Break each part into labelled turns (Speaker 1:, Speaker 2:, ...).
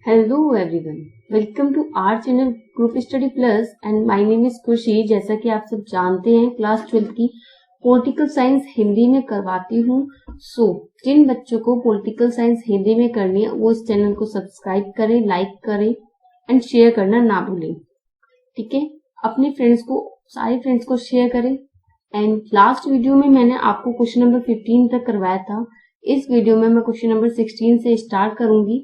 Speaker 1: Hello everyone, welcome to our channel group study plus and my name is Khushi. जैसा कि आप सब जानते हैं, क्लास 12 की पॉलिटिकल साइंस हिंदी में करवाती हूँ। जिन बच्चों को पॉलिटिकल साइंस हिंदी में करनी है वो इस चैनल को सब्सक्राइब करें, लाइक करें एंड शेयर करना ना भूलें। ठीक है, अपने फ्रेंड्स को, सारे फ्रेंड्स को शेयर करें। एंड लास्ट वीडियो में मैंने आपको क्वेश्चन नंबर 15 तक करवाया था। इस वीडियो में मैं क्वेश्चन नंबर 16 से स्टार्ट करूंगी।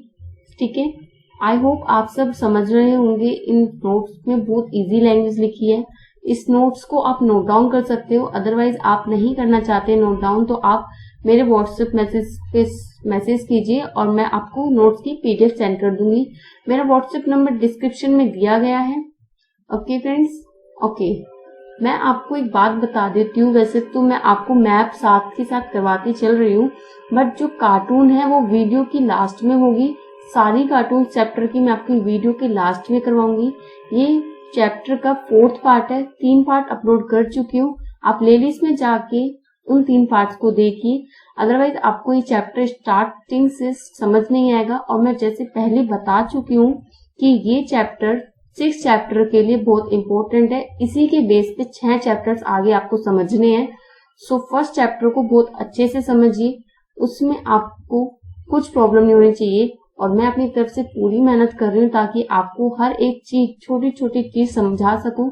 Speaker 1: ठीक है, आई होप आप सब समझ रहे होंगे। इन नोट्स में बहुत इजी लैंग्वेज लिखी है। इस नोट्स को आप नोट डाउन कर सकते हो, अदरवाइज आप नहीं करना चाहते नोट डाउन तो आप मेरे व्हाट्सएप मैसेज पे मैसेज कीजिए और मैं आपको नोट्स की पीडीएफ सेंड कर दूंगी। मेरा व्हाट्सएप नंबर डिस्क्रिप्शन में दिया गया है। ओके फ्रेंड्स, ओके, मैं आपको एक बात बता देती हूँ। वैसे तो मैं आपको मैप साथ के साथ करवाती चल रही हूँ, बट जो कार्टून है वो वीडियो की लास्ट में होगी। सारी कार्टून चैप्टर की मैं आपकी वीडियो के लास्ट में करवाऊंगी। ये चैप्टर का 4th पार्ट है। 3 पार्ट अपलोड कर चुकी हूँ। आप प्लेलिस्ट में जाके उन 3 पार्ट्स को देखिए, अदरवाइज आपको ये चैप्टर स्टार्टिंग से समझ नहीं आएगा। और मैं जैसे पहले बता चुकी हूँ कि ये चैप्टर 6 चैप्टर के लिए बहुत इंपॉर्टेंट है। इसी के बेस पे 6 चैप्टर्स आगे आपको समझने हैं। फर्स्ट चैप्टर को बहुत अच्छे से समझिए, उसमें आपको कुछ प्रॉब्लम नहीं होनी चाहिए। और मैं अपनी तरफ से पूरी मेहनत कर रही हूँ ताकि आपको हर एक चीज, छोटी छोटी चीज समझा सकूं।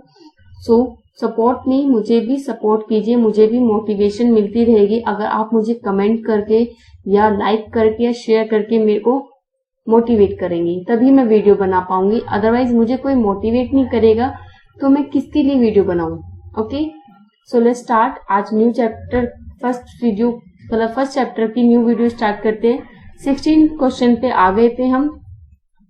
Speaker 1: सपोर्ट नहीं, मुझे भी सपोर्ट कीजिए, मुझे भी मोटिवेशन मिलती रहेगी अगर आप मुझे कमेंट करके या लाइक करके या शेयर करके मेरे को मोटिवेट करेंगी, तभी मैं वीडियो बना पाऊंगी। अदरवाइज मुझे कोई मोटिवेट नहीं करेगा तो मैं किसके लिए वीडियो बनाऊं। Okay, so let's start. आज न्यू चैप्टर फर्स्ट चैप्टर की न्यू वीडियो स्टार्ट करते हैं। 16 क्वेश्चन पे आ गए थे हम।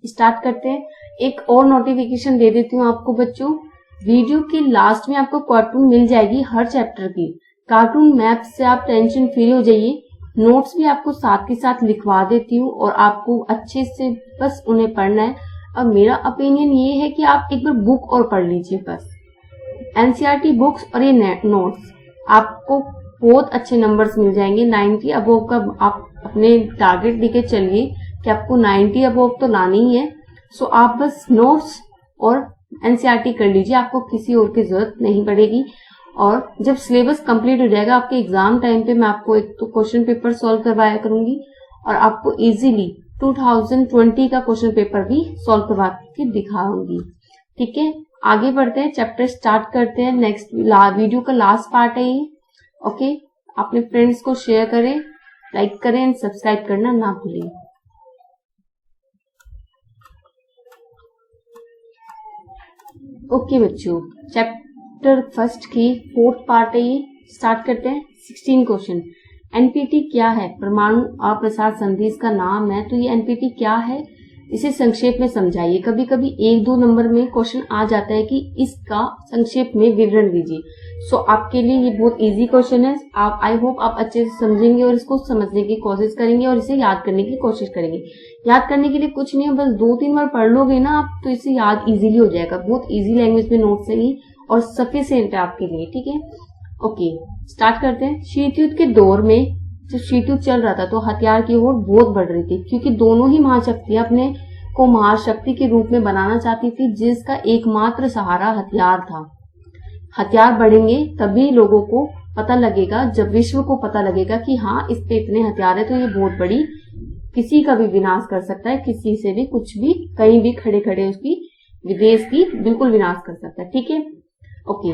Speaker 1: स्टार्ट करते हैं। एक और नोटिफिकेशन दे देती हूँ आपको बच्चों, वीडियो के लास्ट में आपको कार्टून मिल जाएगी हर चैप्टर की। कार्टून मैप से आप टेंशन फ्री हो जाइए। नोट्स भी आपको साथ के साथ लिखवा देती हूँ और आपको अच्छे से बस उन्हें पढ़ना है। अब मेरा ओपिनियन ये है कि आप एक बार बुक और पढ़ लीजिए, बस एनसीईआरटी बुक्स और ये नोट्स, आपको बहुत अच्छे नंबर्स मिल जाएंगे। 90 अबोव का आप अपने टारगेट लेके चलिए कि आपको 90 अबोव तो लानी ही है। आप बस नोट्स और एनसीईआरटी कर लीजिए, आपको किसी और की जरूरत नहीं पड़ेगी। और जब सिलेबस कंप्लीट हो जाएगा आपके एग्जाम टाइम पे, मैं आपको एक तो क्वेश्चन पेपर सॉल्व करवाया करूंगी और आपको इजीली 2020 का क्वेश्चन पेपर भी सॉल्व करवा के दिखाऊंगी। ठीक है, आगे बढ़ते हैं, चैप्टर स्टार्ट करते हैं। नेक्स्ट वीडियो का लास्ट पार्ट है ये। ओके, अपने फ्रेंड्स को शेयर करें, लाइक करें एंड सब्सक्राइब करना ना भूलें। ओके बच्चों, चैप्टर फर्स्ट की 4th पार्ट है ये। स्टार्ट करते हैं। 16 क्वेश्चन। एनपीटी क्या है? परमाणु अप्रसार संधि इसका नाम है। तो ये एनपीटी क्या है, इसे संक्षेप में समझाइए। कभी कभी 1-2 नंबर में क्वेश्चन आ जाता है कि इसका संक्षेप में विवरण दीजिए। आपके लिए ये बहुत इजी क्वेश्चन है। आई होप आप अच्छे से समझेंगे और इसको समझने की कोशिश करेंगे और इसे याद करने की कोशिश करेंगे। याद करने के लिए कुछ नहीं है, बस 2-3 बार पढ़ लोगे ना आप तो इसे याद इजीली हो जाएगा। बहुत इजी लैंग्वेज में नोट्स है ये और सफिशिएंट है आपके लिए। ठीक है, ओके, स्टार्ट करते हैं। शीत युद्ध के दौर में जब शीत युद्ध चल रहा था तो हथियार की होड़ बहुत बढ़ रही थी, क्योंकि दोनों ही महाशक्तियां अपने को महाशक्ति के रूप में बनाना चाहती थी, जिसका एकमात्र सहारा हथियार था। हथियार बढ़ेंगे तभी लोगों को पता लगेगा, जब विश्व को पता लगेगा कि हाँ इस पे इतने हथियार है तो ये बहुत बड़ी, किसी का भी विनाश कर सकता है, किसी से भी कुछ भी, कहीं भी खड़े खड़े उसकी विदेश की बिल्कुल विनाश कर सकता है। ठीक है, ओके।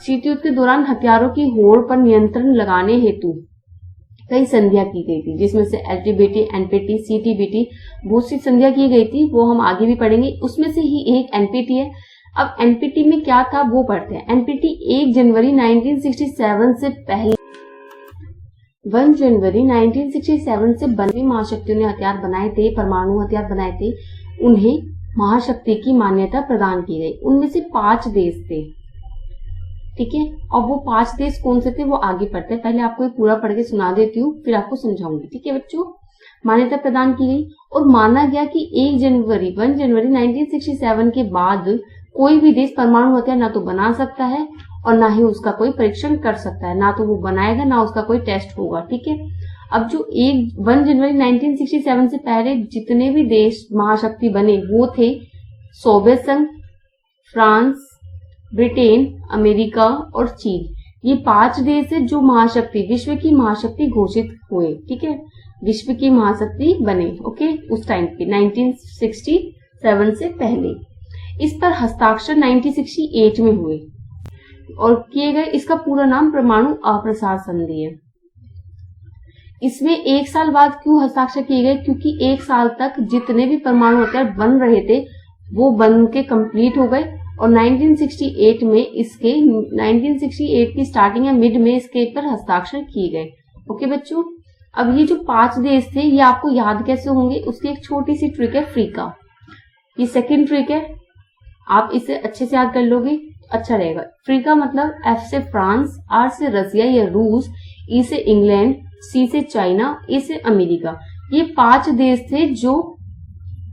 Speaker 1: शीत युद्ध के दौरान हथियारों की होड़ पर नियंत्रण लगाने हेतु कई संधियां की गई थी, जिसमें से एलटीबीटी, एनपीटी, सीटीबीटी, बहुत सी संधियां की गई थी, वो हम आगे भी पढ़ेंगे। उसमें से ही एक एनपीटी है। अब एनपीटी में क्या था वो पढ़ते हैं। एनपीटी 1 जनवरी 1967 से पहले 1 जनवरी 1967 से बनी महाशक्तियों ने हथियार बनाए थे, परमाणु हथियार बनाए थे, उन्हें महाशक्ति की मान्यता प्रदान की गई। उनमें से 5 देश थे। ठीक है, और वो 5 देश कौन से थे वो आगे पढ़ते हैं। पहले आपको पूरा पढ़ के सुना देती हूँ, फिर आपको समझाऊंगी। ठीक है बच्चों, मान्यता प्रदान की गई और माना गया कि 1 जनवरी 1967 के बाद कोई भी देश परमाणु हथियार ना तो बना सकता है और ना ही उसका कोई परीक्षण कर सकता है, ना तो वो बनाएगा ना उसका कोई टेस्ट होगा। ठीक है, अब जो 1 जनवरी 1967 से पहले जितने भी देश महाशक्ति बने वो थे सोवियत संघ, फ्रांस, ब्रिटेन, अमेरिका और चीन। ये 5 देश है जो महाशक्ति, विश्व की महाशक्ति घोषित हुए। ठीक है, विश्व की महाशक्ति बने। ओके, उस टाइम पे 1967 से पहले। इस पर हस्ताक्षर 1968 में हुए और किए गए। इसका पूरा नाम परमाणु अप्रसार संधि है। इसमें 1 साल बाद क्यों हस्ताक्षर किए गए? क्योंकि 1 साल तक जितने भी परमाणु हथियार बन रहे थे वो बन के कंप्लीट हो गए और 1968 की स्टार्टिंग या मिड में इसके पर हस्ताक्षर किए गए। ओके बच्चों, अब ये जो 5 देश थे ये आपको याद कैसे होंगे उसकी एक छोटी सी ट्रिक है, फ्रीका। ये सेकंड ट्रिक है, आप इसे अच्छे से याद कर लोगे अच्छा रहेगा। फ्रीका मतलब F से फ्रांस, R से रसिया या रूस, E से इंग्लैंड, C से चाइना, A से अमेरिका। ये 5 देश थे जो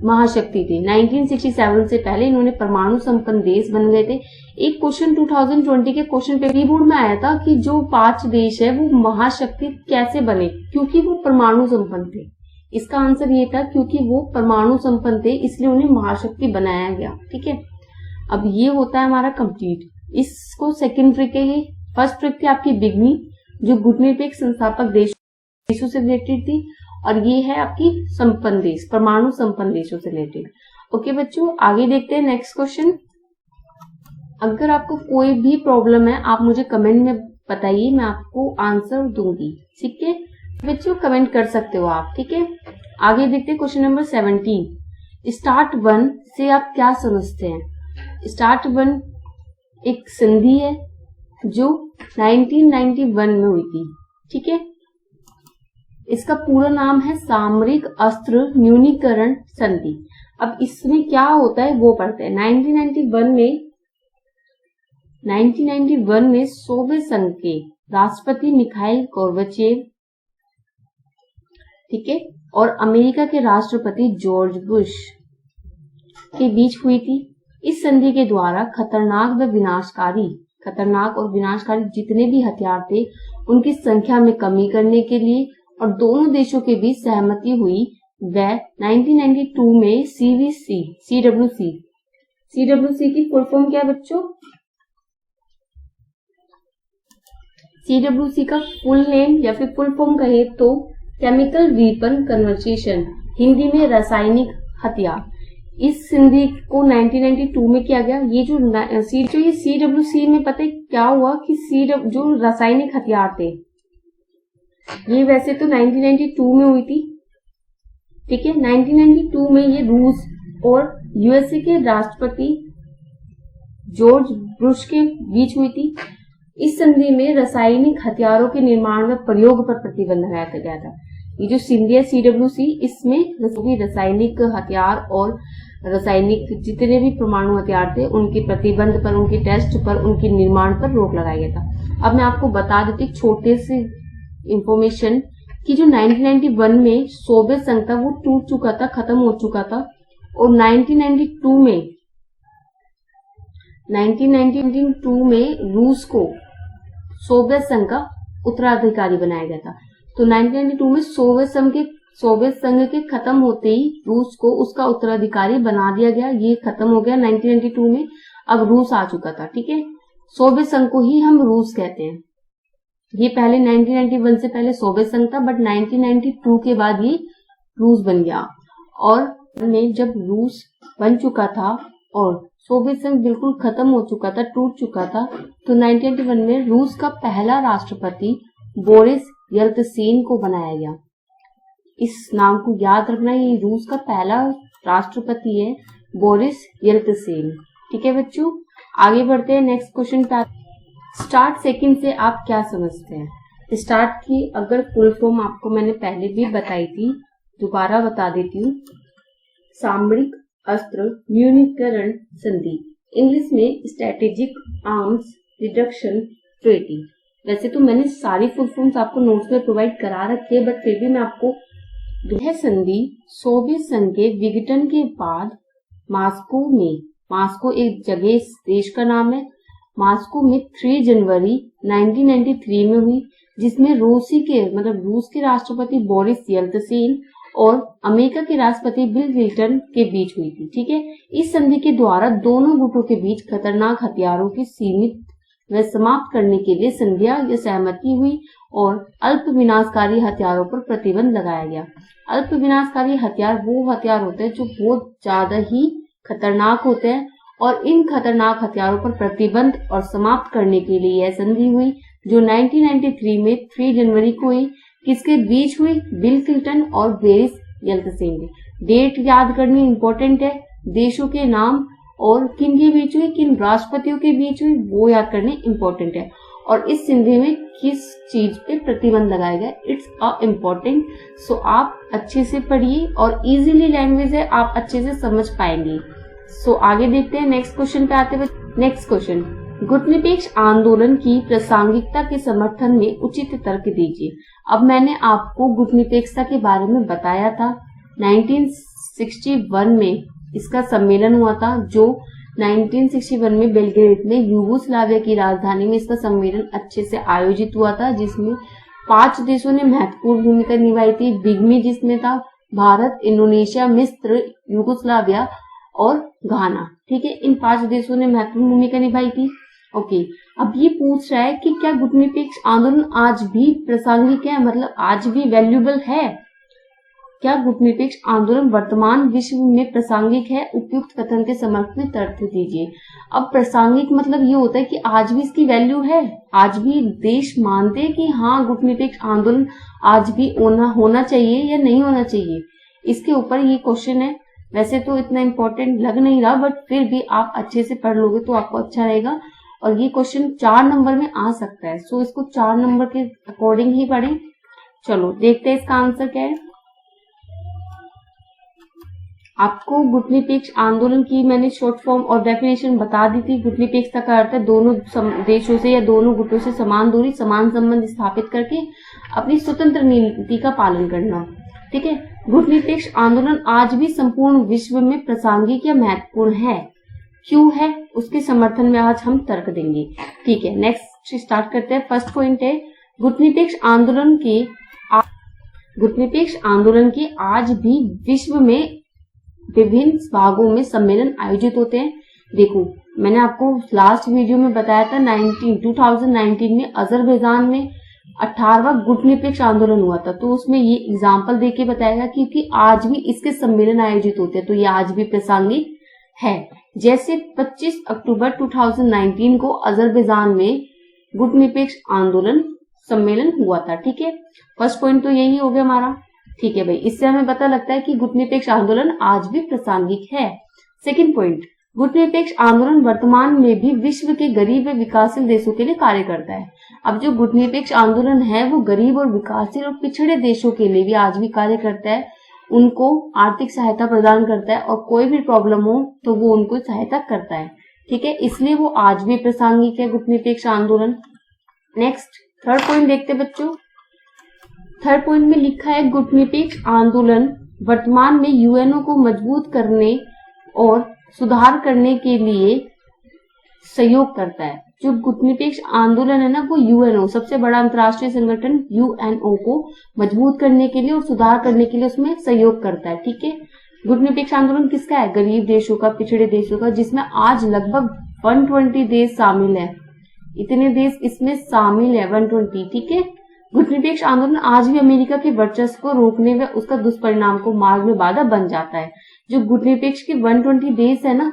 Speaker 1: महाशक्ति थे। 1967 से पहले इन्होंने परमाणु संपन्न देश बन गए थे। एक क्वेश्चन 2020 के क्वेश्चन पेपर बोर्ड में आया था कि जो 5 देश है वो महाशक्ति कैसे बने, क्योंकि वो परमाणु संपन्न थे। इसका आंसर ये था क्योंकि वो परमाणु संपन्न थे इसलिए उन्हें महाशक्ति बनाया गया। ठीक है, अब ये होता है हमारा कंप्लीट। इसको सेकंड ट्रिक है। ये फर्स्ट ट्रिक थी आपकी बिगनी जो गुटनिरपेक्ष संस्थापक देशों से रिलेटेड थी और ये है आपकी संपन्न देश, परमाणु संपन्न देशों से रिलेटेड। ओके बच्चों, आगे देखते हैं नेक्स्ट क्वेश्चन। अगर आपको कोई भी प्रॉब्लम है आप मुझे कमेंट में बताइए, मैं आपको आंसर दूंगी। ठीक है बच्चों, कमेंट कर सकते हो आप। ठीक है, आगे देखते हैं क्वेश्चन नंबर 17। स्टार्ट 1 से आप क्या समझते हैं? स्टार्ट 1 एक संधि है जो 1991 में हुई थी। ठीक है, इसका पूरा नाम है सामरिक अस्त्र न्यूनीकरण संधि। अब इसमें क्या होता है वो पढ़ते हैं। 1991 में सोवियत संघ के राष्ट्रपति मिखाइल गोर्बाचेव, ठीक है, और अमेरिका के राष्ट्रपति जॉर्ज बुश के बीच हुई थी। इस संधि के द्वारा खतरनाक और विनाशकारी जितने भी हथियार थे उनकी संख्या में कमी करने के लिए और दोनों देशों के बीच सहमति हुई। वह 1992 में CWC की फुल फॉर्म क्या है बच्चों? CWC का फुल नेम या फिर फुल फॉर्म कहे तो केमिकल वेपन कन्वर्सेशन, हिंदी में रासायनिक हथियार। इस संधि को 1992 में किया गया। ये जो ये CWC में पता है क्या हुआ कि जो रासायनिक हथियार थे ये वैसे तो 1992 में हुई थी। ठीक है, 1992 में ये रूस और यूएसए के राष्ट्रपति जॉर्ज बुश के बीच हुई थी। इस संधि में रासायनिक हथियारों के निर्माण व प्रयोग पर प्रतिबंध लगाया गया था। ये जो संधि है CWC, इसमें रासायनिक हथियार और रासायनिक जितने भी परमाणु हथियार थे उनके प्रतिबंध पर, उनके टेस्ट पर, उनके निर्माण पर रोक लगाया गया था। अब मैं आपको बता देती हूँ छोटे से इंफॉर्मेशन कि जो 1991 में सोवियत संघ था वो टूट चुका था, खत्म हो चुका था और 1992 में रूस को सोवियत संघ का उत्तराधिकारी बनाया गया था। तो 1992 में सोवियत संघ के खत्म होते ही रूस को उसका उत्तराधिकारी बना दिया गया। ये खत्म हो गया 1992 में, अब रूस आ चुका था। ठीक है, सोवियत संघ को ही हम रूस कहते हैं। ये पहले 1991 से पहले सोवियत संघ था बट 1992 के बाद ये रूस बन गया। और में जब रूस बन चुका था और सोवियत संघ बिल्कुल खत्म हो चुका था, टूट चुका था, तो 1991 में रूस का पहला राष्ट्रपति बोरिस येल्त्सिन को बनाया गया। इस नाम को याद रखना, ये रूस का पहला राष्ट्रपति है बोरिस येल्त्सिन। ठीक है बच्चों, आगे बढ़ते हैं नेक्स्ट क्वेश्चन पे। स्टार्ट सेकंड से आप क्या समझते हैं? स्टार्ट की अगर फुल फॉर्म आपको मैंने पहले भी बताई थी, दोबारा बता देती हूँ। सामरिक अस्त्र न्यूनीकरण संधि, इंग्लिश में स्ट्रेटेजिक आर्म्स रिडक्शन ट्रीटी। वैसे तो मैंने सारी फुल फॉर्म्स आपको नोट्स में प्रोवाइड करा रखी है बट फिर भी मैं आपको, यह संधि सोवियत संघ के विघटन के बाद मास्को एक जगह देश का नाम है, मास्को में 3 जनवरी 1993 में हुई। जिसमें रूस के राष्ट्रपति बोरिस येल्त्सिन और अमेरिका के राष्ट्रपति बिल क्लिंटन के बीच हुई थी। ठीक है, इस संधि के द्वारा दोनों गुटों के बीच खतरनाक हथियारों की सीमित व समाप्त करने के लिए संध्या या सहमति हुई और अल्प विनाशकारी हथियारों पर प्रतिबंध लगाया गया। अल्प विनाशकारी हथियार वो हथियार होते हैं जो बहुत ज्यादा ही खतरनाक होते हैं और इन खतरनाक हथियारों पर प्रतिबंध और समाप्त करने के लिए यह संधि हुई जो 1993 में 3 जनवरी को हुई। किसके बीच हुई? बिल क्लिंटन और बोरिस येल्त्सिन ने। डेट याद करनी इंपॉर्टेंट है, देशों के नाम और किन के बीच हुई, किन राष्ट्रपतियों के बीच हुई वो याद करनी इंपॉर्टेंट है। और इस संधि में किस चीज पे प्रतिबंध लगाया गया, इट्स अ इम्पोर्टेंट। सो आप अच्छे से पढ़िए और इजीली लैंग्वेज है, आप अच्छे से समझ पाएंगे। सो आगे देखते हैं, नेक्स्ट क्वेश्चन पे आते हुए। नेक्स्ट क्वेश्चन, गुटनिरपेक्ष आंदोलन की प्रासंगिकता के समर्थन में उचित तर्क दीजिए। अब मैंने आपको गुटनिरपेक्षता के बारे में बताया था। 1961 में इसका सम्मेलन हुआ था, जो 1961 में बेलग्रेड में यूगोस्लाविया की राजधानी में इसका सम्मेलन अच्छे से आयोजित हुआ था, जिसमें 5 देशों ने महत्वपूर्ण भूमिका निभाई थी। बिगमी जिसमें था भारत, इंडोनेशिया, मिस्र, यूगोस्लाविया और घाना। ठीक है, इन 5 देशों ने महत्वपूर्ण भूमिका निभाई थी। ओके, अब ये पूछ रहा है कि क्या गुटनिरपेक्ष आंदोलन आज भी प्रासंगिक है, मतलब आज भी वैल्यूएबल है? क्या गुटनिरपेक्ष आंदोलन वर्तमान विश्व में प्रासंगिक है? उपयुक्त कथन के समर्थन में तर्क दीजिए। अब प्रासंगिक मतलब ये होता है कि आज भी इसकी वैल्यू है, आज भी देश मानते हैं कि हाँ गुटनिरपेक्ष आंदोलन आज भी होना चाहिए या नहीं होना चाहिए। इसके ऊपर ये क्वेश्चन है। वैसे तो इतना इम्पोर्टेंट लग नहीं रहा, बट फिर भी आप अच्छे से पढ़ लोगे तो आपको अच्छा रहेगा। और ये क्वेश्चन 4 नंबर में आ सकता है, सो इसको 4 नंबर के अकॉर्डिंग ही पढ़ें। चलो देखते हैं इसका आंसर क्या है। आपको गुटनिरपेक्ष आंदोलन की मैंने शॉर्ट फॉर्म और डेफिनेशन बता दी थी। गुटनिरपेक्षता का अर्थ है दोनों देशों से या दोनों गुटों से समान दूरी, समान संबंध स्थापित करके अपनी स्वतंत्र नीति का पालन करना। ठीक है, गुटनिरपेक्ष आंदोलन आज भी संपूर्ण विश्व में प्रासंगिक या महत्वपूर्ण है। क्यों है, उसके समर्थन में आज हम तर्क देंगे। ठीक है, नेक्स्ट स्टार्ट करते हैं। फर्स्ट पॉइंट है गुटनिरपेक्ष आंदोलन के आज भी विश्व में विभिन्न भागों में सम्मेलन आयोजित होते हैं। देखो, मैंने आपको लास्ट वीडियो में बताया था 2019 में अजरबैजान में 18वां गुटनिरपेक्ष आंदोलन हुआ था, तो उसमें ये एग्जाम्पल देके बताएगा क्योंकि आज भी इसके सम्मेलन आयोजित होते हैं, तो ये आज भी प्रासंगिक है। जैसे 25 अक्टूबर 2019 को अजरबैजान में गुटनिरपेक्ष आंदोलन सम्मेलन हुआ था। ठीक है, फर्स्ट पॉइंट तो यही हो गया हमारा। ठीक है भाई, इससे हमें पता लगता है कि गुटनिरपेक्ष आंदोलन आज भी प्रासंगिक है। सेकंड पॉइंट, गुटनिरपेक्ष आंदोलन वर्तमान में भी विश्व के गरीब व विकासशील देशों के लिए कार्य करता है। अब जो गुटनिरपेक्ष आंदोलन है वो गरीब और विकासशील और पिछड़े देशों के लिए भी आज भी कार्य करता है, उनको आर्थिक सहायता प्रदान करता है और कोई भी प्रॉब्लम हो तो वो उनको सहायता करता है। ठीक है, इसलिए वो आज भी प्रासंगिक है गुटनिरपेक्ष आंदोलन। नेक्स्ट थर्ड पॉइंट देखते बच्चों। थर्ड पॉइंट में लिखा है गुटनिरपेक्ष आंदोलन वर्तमान में यूएनओ को मजबूत करने और सुधार करने के लिए सहयोग करता है। जो गुटनिरपेक्ष आंदोलन है ना, वो यूएनओ सबसे बड़ा अंतर्राष्ट्रीय संगठन यूएनओ को मजबूत करने के लिए और सुधार करने के लिए उसमें सहयोग करता है। ठीक है, गुटनिरपेक्ष आंदोलन किसका है? गरीब देशों का, पिछड़े देशों का, जिसमें आज लगभग 120 देश शामिल है। इतने देश इसमें शामिल है, 120। ठीक है, गुटनिरपेक्ष आंदोलन आज भी अमेरिका के वर्चस्व को रोकने व उसका दुष्परिणाम को मार्ग में बाधा बन जाता है। जो गुटनिरपेक्ष के 120 देश है ना,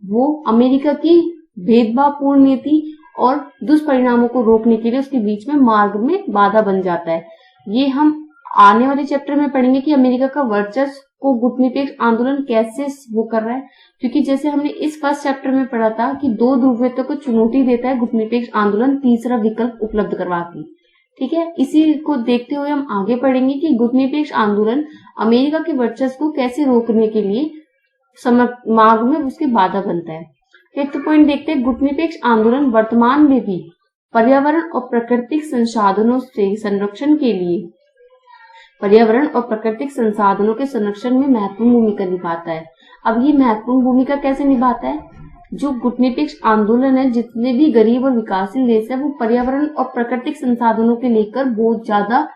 Speaker 1: वो अमेरिका की भेदभावपूर्ण नीति और दुष्परिणामों को रोकने के लिए उसके बीच में मार्ग में बाधा बन जाता है। ये हम आने वाले चैप्टर में पढ़ेंगे कि अमेरिका का वर्चस्व को गुटनिरपेक्ष आंदोलन कैसे वो कर रहा है, क्योंकि जैसे हमने इस फर्स्ट चैप्टर में पढ़ा था कि 2 ध्रुवीयता को चुनौती देता है गुटनिरपेक्ष आंदोलन तीसरा विकल्प उपलब्ध करवाती। ठीक है, इसी को देखते हुए हम आगे पढ़ेंगे कि गुटनिरपेक्ष आंदोलन अमेरिका के वर्चस्व को कैसे रोकने के लिए मार्ग में उसके बाधा बनता है। फिफ्थ पॉइंट देखते हैं, गुटनिरपेक्ष आंदोलन वर्तमान में भी पर्यावरण और प्राकृतिक संसाधनों से संरक्षण के लिए पर्यावरण और प्राकृतिक संसाधनों के संरक्षण में महत्वपूर्ण भूमिका निभाता है। अब ये महत्वपूर्ण भूमिका कैसे निभाता है? जो गुटनिरपेक्ष आंदोलन है, जितने भी गरीब और विकासशील देश है, वो पर्यावरण और प्राकृतिक संसाधनों के लेकर बहुत ज्यादा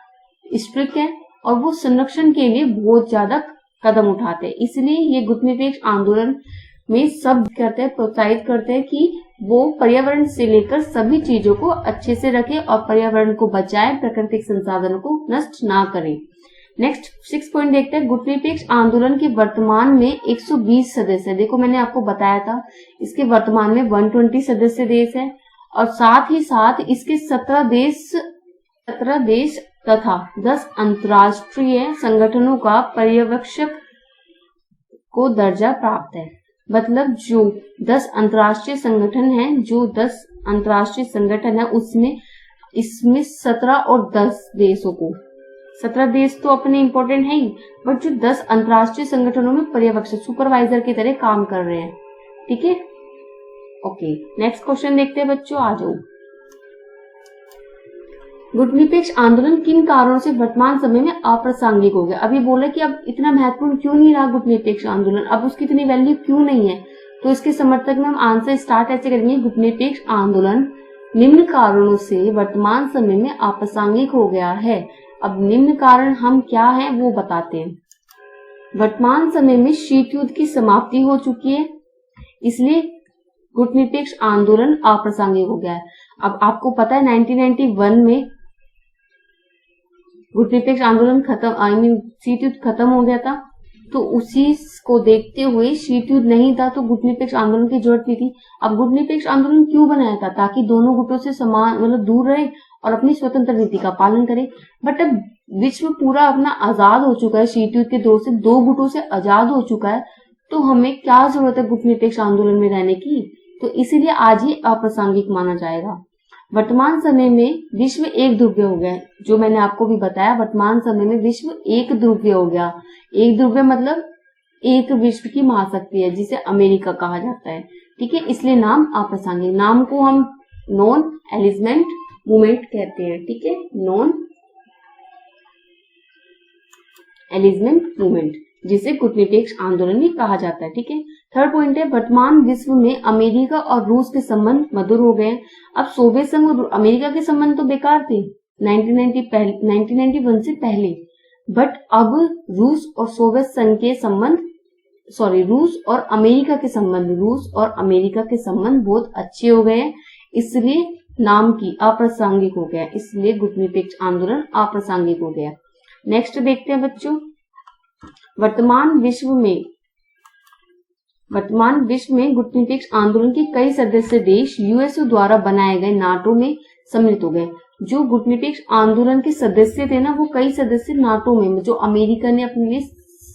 Speaker 1: स्ट्रिक्ट है और वो संरक्षण के लिए बहुत ज्यादा कदम उठाते हैं। इसलिए ये गुटनिरपेक्ष आंदोलन में सब करते हैं, प्रोत्साहित करते हैं कि वो पर्यावरण से लेकर सभी चीजों को अच्छे से रखे और पर्यावरण को बचाए, प्राकृतिक संसाधनों को नष्ट ना करें। नेक्स्ट 6 पॉइंट देखते हैं। गुटनिरपेक्ष आंदोलन के वर्तमान में 120 सदस्य है। देखो मैंने आपको बताया था इसके वर्तमान में 120 सदस्य देश है और साथ ही साथ इसके 17 देश तथा 10 अंतर्राष्ट्रीय संगठनों का पर्यवेक्षक को दर्जा प्राप्त है। मतलब जो 10 अंतर्राष्ट्रीय संगठन हैं, जो 10 अंतर्राष्ट्रीय संगठन है उसमें इसमें 17 और 10 देशों को, 17 देश तो अपने इंपॉर्टेंट है ही, बट जो 10 अंतर्राष्ट्रीय संगठनों में पर्यवेक्षक सुपरवाइजर की तरह काम कर रहे हैं। ठीक है, ओके। नेक्स्ट क्वेश्चन देखते हैं बच्चों, आ जाओ। गुटनिरपेक्ष आंदोलन किन कारणों से वर्तमान समय में अप्रासंगिक हो गया? अभी बोले कि अब इतना महत्वपूर्ण क्यों नहीं रहा गुटनिरपेक्ष आंदोलन, अब उसकी इतनी वैल्यू क्यों नहीं है? तो इसके समर्थक में हम आंसर स्टार्ट ऐसे करेंगे, गुटनिरपेक्ष आंदोलन निम्न कारणों से वर्तमान समय में अप्रासंगिक हो गया है। अब निम्न कारण हम क्या है वो बताते हैं। वर्तमान समय में शीत युद्ध की समाप्ति हो चुकी है, इसलिए गुटनिरपेक्ष आंदोलन अप्रासंगिक हो गया है। अब आपको पता है 1991 में गुटनिरपेक्ष आंदोलन खत्म, शीत युद्ध खत्म हो गया था, तो उसी को देखते हुए शीत युद्ध नहीं था तो गुटनिरपेक्ष आंदोलन की जरूरत नहीं थी। अब गुटनिरपेक्ष आंदोलन क्यों बनाया था? ताकि दोनों गुटों से समान मतलब दूर रहे और अपनी स्वतंत्र नीति का पालन करे। बट अब विश्व पूरा अपना आजाद हो चुका है, शीत युद्ध के दौर से 2 गुटों से आजाद हो चुका है, तो हमें क्या जरूरत है गुटनिरपेक्ष आंदोलन में रहने की? तो इसीलिए आज ही अप्रासंगिक माना जाएगा। वर्तमान समय में विश्व एक ध्रुवीय हो गया है, जो मैंने आपको भी बताया, वर्तमान समय में विश्व एक ध्रुवीय हो गया। एक ध्रुवीय मतलब एक विश्व की महाशक्ति है जिसे अमेरिका कहा जाता है। ठीक है, इसलिए नाम अप्रासंगिक। नाम को हम नॉन एलिजमेंट मूवमेंट कहते हैं। ठीक है, नॉन एलिजमेंट मूवमेंट, जिसे गुटनिरपेक्ष आंदोलन भी कहा जाता है। ठीक है, थर्ड पॉइंट है, वर्तमान विश्व में अमेरिका और रूस के संबंध मधुर हो गए। अब सोवियत संघ और अमेरिका के संबंध तो बेकार थे 1991 से पहले, बट अब रूस और सोवियत संघ के संबंध, रूस और अमेरिका के संबंध बहुत अच्छे हो गए, इसलिए नाम की अप्रासंगिक हो गया, इसलिए गुटनिरपेक्ष आंदोलन अप्रासंगिक हो गया। नेक्स्ट देखते हैं बच्चों, वर्तमान विश्व में गुटनिरपेक्ष आंदोलन के कई सदस्य देश यूएसए द्वारा बनाए गए नाटो में सम्मिलित हो गए। जो गुटनिरपेक्ष आंदोलन के सदस्य थे ना, वो कई सदस्य नाटो में, जो अमेरिका ने अपने लिए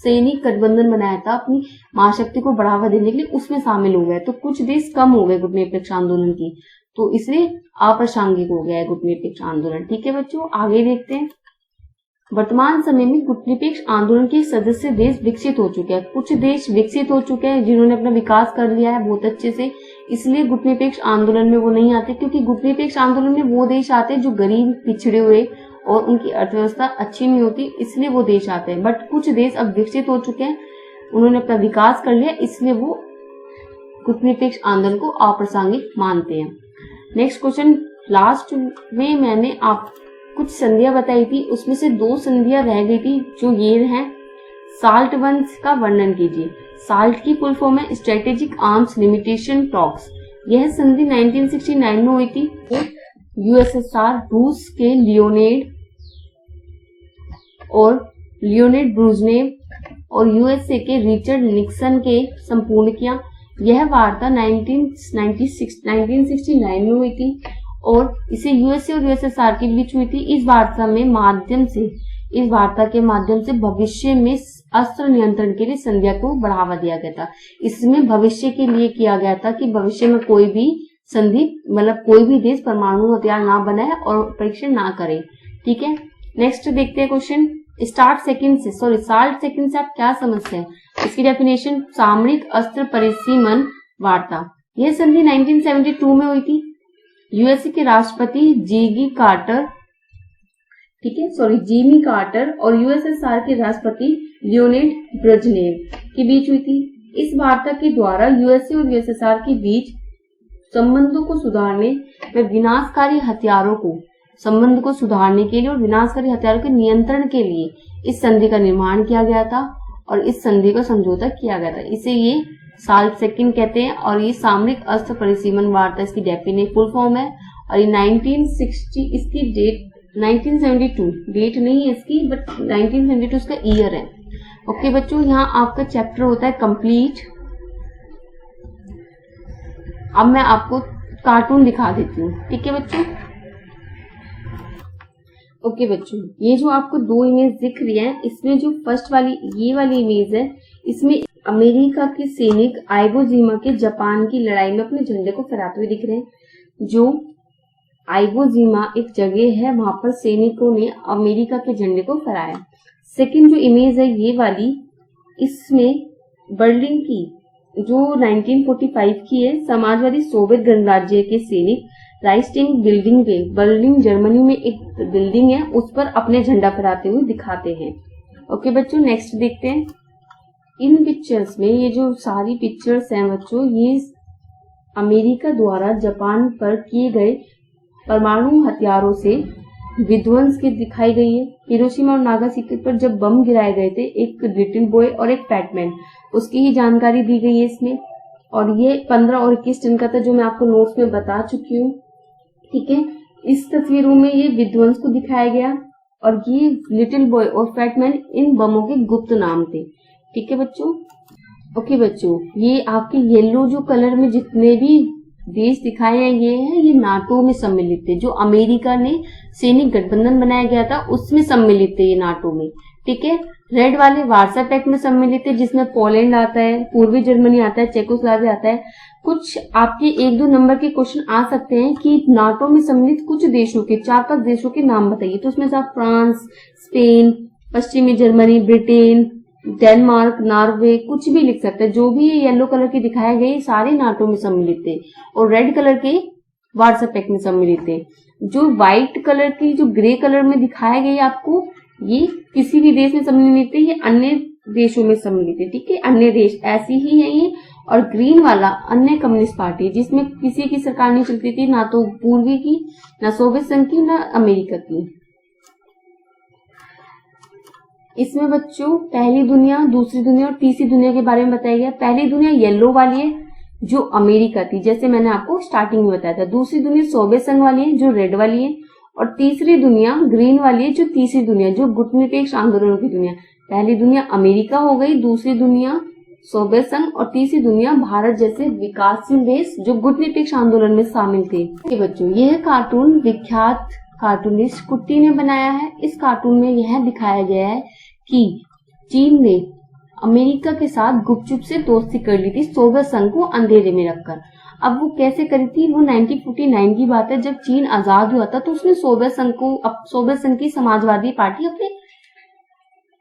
Speaker 1: सैनिक गठबंधन बनाया था अपनी महाशक्ति को बढ़ावा देने के लिए, उसमें शामिल हो गए। तो कुछ देश कम हो गए गुटनिरपेक्ष आंदोलन की, तो इसलिए अप्रासंगिक हो गया है गुटनिरपेक्ष आंदोलन। ठीक है बच्चों, आगे देखते हैं। वर्तमान समय में गुटनिरपेक्ष आंदोलन के सदस्य देश विकसित हो चुके हैं। कुछ देश विकसित हो चुके हैं जिन्होंने अपना विकास कर लिया है बहुत अच्छे से, इसलिए गुटनिरपेक्ष आंदोलन में वो नहीं आते, क्योंकि गुटनिरपेक्ष आंदोलन में वो देश आते हैं जो गरीब, पिछड़े हुए और उनकी अर्थव्यवस्था अच्छी नहीं होती, इसलिए वो देश आते हैं। बट कुछ देश अब विकसित हो चुके हैं, उन्होंने अपना विकास कर लिया, इसलिए वो गुटनिरपेक्ष आंदोलन को अप्रासंगिक मानते हैं। नेक्स्ट क्वेश्चन, लास्ट में मैंने आप कुछ संधियां बताई थी, उसमें से 2 संधियां रह गई थी, जो ये हैं। साल्ट वंश का वर्णन कीजिए। साल्ट की फुल फॉर्म है स्ट्रेटेजिक आर्म्स लिमिटेशन टॉक्स। यह संधि 1969 में हुई थी। यूएसएसआर रूस के लियोनिड ब्रेजनेव और यूएसए के रिचर्ड निक्सन के संपूर्ण किया। यह वार्ता 1969 में हुई थी और इसे यूएसए और यूएसएसआर के बीच हुई थी। इस वार्ता के माध्यम से भविष्य में अस्त्र नियंत्रण के लिए संधिया को बढ़ावा दिया गया था। इसमें भविष्य के लिए किया गया था कि भविष्य में कोई भी संधि मतलब कोई भी देश परमाणु हथियार ना बनाए और परीक्षण ना करे। ठीक है, नेक्स्ट देखते हैं क्वेश्चन। साल्ट सेकंड से आप क्या समझते हैं? इसकी डेफिनेशन, सामरिक अस्त्र परिसीमन वार्ता। यह संधि 1972 में हुई थी। यूएसए के राष्ट्रपति जिमी कार्टर और यूएसएसआर के राष्ट्रपति लियोनिड ब्रेजनेव के बीच हुई थी। इस वार्ता के द्वारा यूएसए और यूएसएसआर के बीच संबंधों को सुधारने व विनाशकारी हथियारों को संबंध को सुधारने के लिए और विनाशकारी हथियारों के नियंत्रण के लिए इस संधि का निर्माण किया गया था और इस संधि का समझौता किया गया था। इसे ये साल्ट सेकंड कहते हैं और ये सामरिक अस्त्र परिसीमन वार्ता इसकी डेफिनेट फुल फॉर्म है। और ये 1960 इसकी डेट 1972 डेट नहीं है इसकी, बट 1972 इसका ईयर है। ओके बच्चों, यहाँ आपका चैप्टर होता है कंप्लीट। अब मैं आपको कार्टून दिखा देती हूँ, ठीक है बच्चों। ओके बच्चों, ये जो आपको दो इमेज दिख रही है, इसमें जो फर्स्ट वाली ये वाली इमेज है, इसमें अमेरिका के सैनिक आइवो जिमा के जापान की लड़ाई में अपने झंडे को फहराते हुए दिख रहे हैं। जो आइवो जिमा एक जगह है, वहां पर सैनिकों ने अमेरिका के झंडे को फहराया। सेकंड जो इमेज है ये वाली, इसमें बर्लिन की जो 1945 की है, समाजवादी सोवियत गणराज्य के सैनिक राइस्टिंग बिल्डिंग पे, बर्लिन जर्मनी में एक बिल्डिंग है, उस पर अपने झंडा फहराते हुए दिखाते हैं। ओके बच्चों, नेक्स्ट देखते हैं। इन पिक्चर्स में ये जो सारी पिक्चर्स हैं बच्चों, ये अमेरिका द्वारा जापान पर किए गए परमाणु हथियारों से विध्वंस की दिखाई गई है। हिरोशिमा और नागासाकी पर जब बम गिराए गए थे, एक लिटिल बॉय और एक फैटमैन, उसकी ही जानकारी दी गई है इसमें। और ये 15 और 21 टन का था, जो मैं आपको नोट्स में बता चुकी हूँ, ठीक है। इस तस्वीरों में ये विध्वंस को दिखाया गया और ये लिटिल बॉय और फैटमैन इन बमों के गुप्त नाम थे, ठीक है बच्चों। ओके बच्चों, ये आपके येलो जो कलर में जितने भी देश दिखाए हैं, ये नाटो में सम्मिलित थे। जो अमेरिका ने सैनिक गठबंधन बनाया गया था उसमें सम्मिलित थे ये नाटो में, ठीक है। रेड वाले वार्सा पैक्ट में सम्मिलित थे, जिसमें पोलैंड आता है, पूर्वी जर्मनी आता है, चेकोस्लोवाकिया आता है। कुछ आपके 1-2 नंबर के क्वेश्चन आ सकते हैं कि नाटो में सम्मिलित कुछ देशों के 4-5 देशों के नाम बताइए। तो उसमें से आप फ्रांस, स्पेन, पश्चिमी जर्मनी, ब्रिटेन, डेनमार्क, नॉर्वे कुछ भी लिख सकते हैं। जो भी येलो कलर के दिखाए गए सारे नाटो में सम्मिलित थे और रेड कलर के वार्सा पैक्ट में सम्मिलित थे। जो व्हाइट कलर की जो ग्रे कलर में दिखाए गए आपको, ये किसी भी देश में सम्मिलित थे, ये अन्य देशों में सम्मिलित है, ठीक है। अन्य देश ऐसी ही है ये। और ग्रीन वाला अन्य कम्युनिस्ट पार्टी, जिसमें किसी की सरकार नहीं चलती थी, ना तो पूर्वी की, ना सोवियत संघ की, ना अमेरिका की। इसमें बच्चों पहली दुनिया, दूसरी दुनिया और तीसरी दुनिया के बारे में बताया गया। पहली दुनिया येलो वाली है जो अमेरिका थी, जैसे मैंने आपको स्टार्टिंग में बताया था। दूसरी दुनिया सोवियत संघ वाली है जो रेड वाली है, और तीसरी दुनिया ग्रीन वाली है जो तीसरी दुनिया, जो गुटनिरपेक्ष आंदोलनों की दुनिया। पहली दुनिया अमेरिका हो गई, दूसरी दुनिया सोवियत संघ और तीसरी दुनिया भारत जैसे विकासशील देश जो गुटनिरपेक्ष आंदोलन में शामिल थे। बच्चों, यह कार्टून विख्यात कार्टूनिस्ट कुट्टी ने बनाया है। इस कार्टून में यह दिखाया गया है कि चीन ने अमेरिका के साथ गुपचुप से दोस्ती कर ली थी, सोवियत संघ को अंधेरे में रखकर। अब वो कैसे करी थी, वो 1949 की बात है, जब चीन आजाद हुआ था। तो उसने सोवियत संघ की समाजवादी पार्टी अपने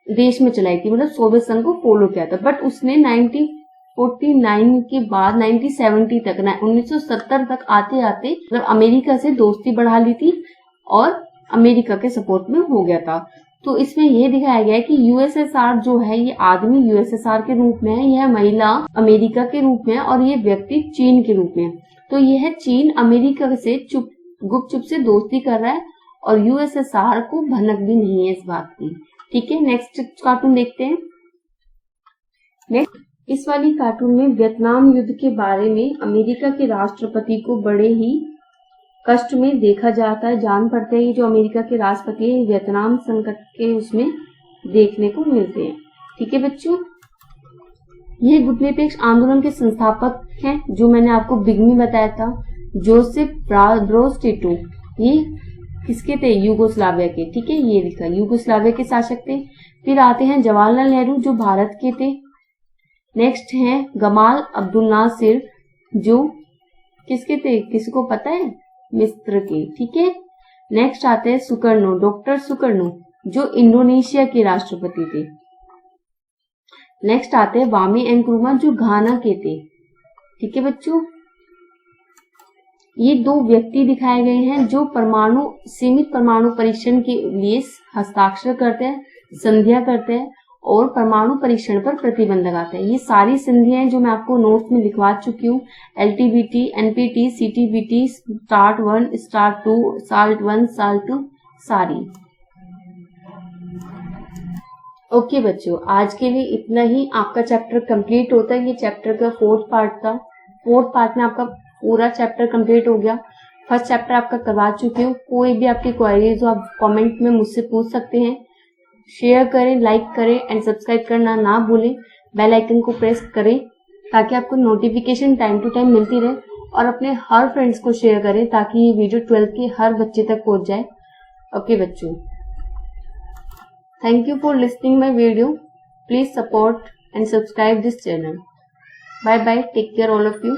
Speaker 1: देश में चलाई थी, मतलब सोवियत संघ को फॉलो किया था। बट उसने 1949 के बाद 1970 तक 1970 तक आते आते मतलब अमेरिका से दोस्ती बढ़ा ली थी और अमेरिका के सपोर्ट में हो गया था। तो इसमें यह दिखाया गया है कि यूएसएसआर जो है, ये आदमी यूएसएसआर के रूप में है, यह महिला अमेरिका के रूप में है और ये व्यक्ति चीन के रूप में है। तो यह चीन अमेरिका से गुपचुप से दोस्ती कर रहा है और यूएसएसआर को भनक भी नहीं है इस बात की, ठीक है। नेक्स्ट कार्टून देखते हैं। नेक्स्ट, इस वाली कार्टून में वियतनाम युद्ध के बारे में अमेरिका के राष्ट्रपति को बड़े ही कष्ट में देखा जाता है, जान पड़ते हैं। जो अमेरिका के राष्ट्रपति है, वियतनाम संकट के उसमें देखने को मिलते हैं, ठीक है बच्चों। ये गुटनिरपेक्ष आंदोलन के संस्थापक हैं, जो मैंने आपको बिग में बताया था, जोसेफ ब्रोज टिटो। ये किसके थे, यूगोस्लाविया के, ठीक है, ये लिखा यूगोस्लाविया के शासक थे। फिर आते हैं जवाहरलाल नेहरू, जो भारत के थे। नेक्स्ट हैं गमाल अब्दुल नासिर, जो किसके थे, किसी को पता है, मिस्र के, ठीक है। नेक्स्ट आते हैं सुकर्नो, डॉक्टर सुकर्नो, जो इंडोनेशिया के राष्ट्रपति थे। नेक्स्ट आते हैं वामी एनक्रुमा, जो घाना के थे, ठीक है बच्चों। ये दो व्यक्ति दिखाए गए हैं जो सीमित परमाणु परीक्षण के लिए हस्ताक्षर करते हैं, संधियां करते हैं और परमाणु परीक्षण पर प्रतिबंध लगाता है। ये सारी संधियां हैं जो मैं आपको नोट्स में लिखवा चुकी हूँ। LTBT, NPT, CTBT, start 1, start 2, salt 1, salt 2 सारी। ओके बच्चों, आज के लिए इतना ही। आपका चैप्टर कंप्लीट होता है। ये चैप्टर का 4th पार्ट था। 4th पार्ट में आपका पूरा चैप्टर कंप्लीट हो गया। फर्स्ट चैप्टर आपका करवा चुकी हूँ। कोई भी आपकी क्वेरीज हो आप कमेंट में मुझसे पूछ सकते हैं। शेयर करें, लाइक करें एंड सब्सक्राइब करना ना भूलें। बेल आइकन को प्रेस करें ताकि आपको नोटिफिकेशन टाइम टू टाइम मिलती रहे, और अपने हर फ्रेंड्स को शेयर करें ताकि ये वीडियो 12th के हर बच्चे तक पहुंच जाए। ओके बच्चों, thank you for listening my video. Please support and subscribe this channel. Bye bye. Take care all of you.